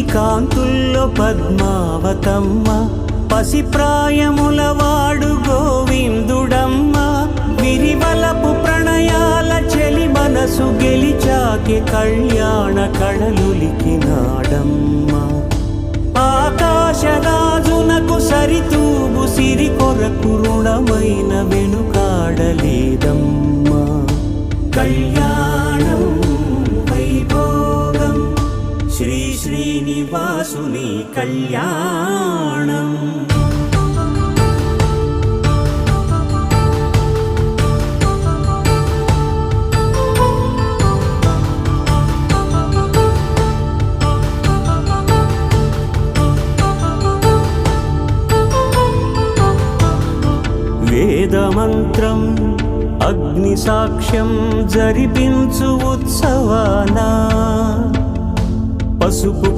కాంతుల్లో పద్మావతమ్మ పసిప్రాయముల వాడు గోవిందుడమ్మ విరివలపు ప్రణయాల చెలి మనసు గెలిచాకే కళ్యాణ కళలులికినాడమ్మ ఆకాశరాజునకు సరితూగు సిరి కొరకు రుణమైన వెనుకాడలేదమ్మ కళ్యాణం వైభోగం శ్రీ శ్రీనివాసుని కళ్యాణం వేదమంత్రం అగ్ని సాక్ష్యం జరిపించు ఉత్సవాన పసుపు